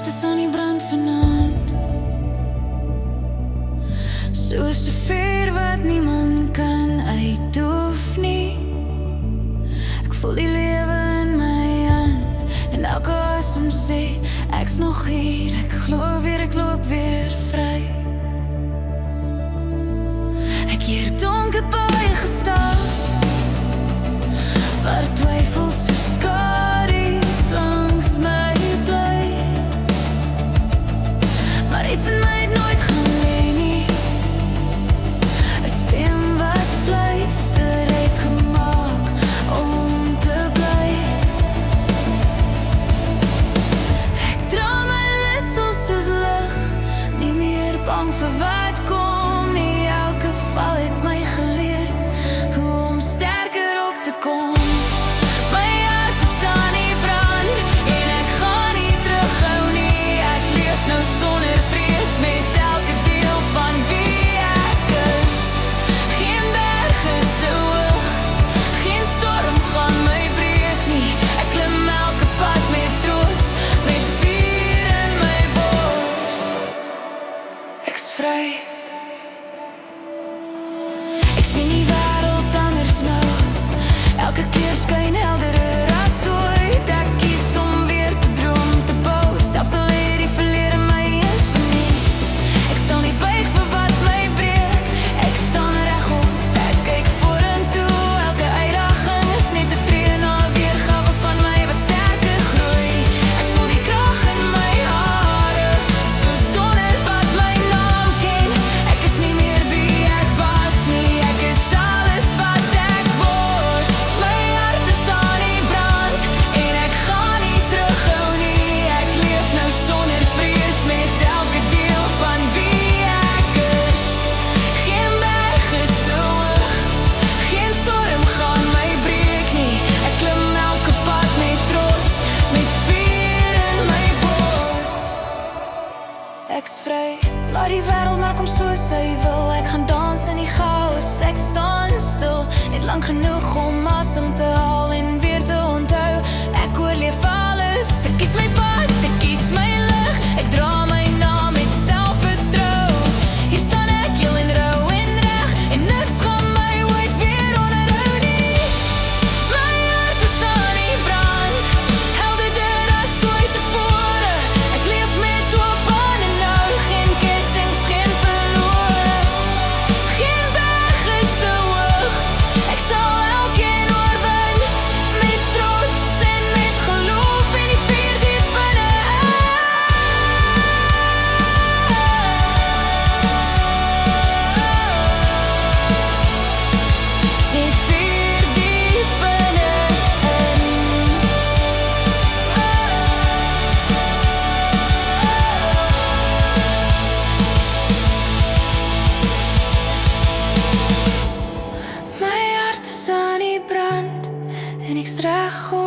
hart is aan die brand vanaand, soos 'n vuur wat niemand kan uitdoef nie. Ek voel die lewe in my hand en elke asem sê ek's nog hier. Ek glo weer, ek loop weer vry. Ek hier donker paaie gestap waar twyfel so skadu's langs my bly, maar iets in my het nooit gaan lê nie. 'n stem wat fluister, is gemaak om te bly. Ek dra my letsels soos lig, nie meer bang vir wat kom nie. Elke val het my geleer hoe om sterker op te kom. My hart is aan die brand en ek gaan nie terughou nie. Ek leef nou sonder vrees met elke deel van wie ek is. Geen berg is te hoog, geen storm gaan my breek nie. Ek klim elke pad met trots, met vuur in my bors. Ek's vry. Ek sien die wêreld anders nou, elke keer skyn helderder as ooit. Ek kies om weer te droom, te bou, selfs al het die verlede my eens verniet. Ek sal nie buig vir wat my breek, ek staan regop, ek kyk vorentoe. Elke uitdaging is net 'n tree na 'n weergawe van my wat sterker groei. Ek voel die krag in my hare, soos donder wat my naam ken. Ek is nie meer wie ek was nie, ek is alles wat ek word. My hart is aan die brand en ek gaan nie terughou nie. Ek leef nou sonder vrees met elke deel van wie ek is. Geen berg is te hoog, geen storm gaan my breek nie. Ek klim elke pad met trots, met vuur in my bors. Ek's vry, laat die wêreld maar kom soos hy wil. Ek gaan dans in die chaos, ek staan stil, net lank genoeg om asem te haal en weer te onthou. Ek oorleef alles, ek kies my pad, ek kies my lig. Ek dra my naam met selfvertrou. Hier staan ek heel en rou en reg, en niks gaan my ooit weer onderhou nie. My hart is aan die brand, helderder as ooit tevore. Ek leef met oop hande nou, geen kettinge, geen verlore. Geen berg is te hoog, ek sal elkeen oorwin, met trots en met geloof en die vuur diep binne. Die vuur diep binne-in. My hart is aan die brand en ek's reg om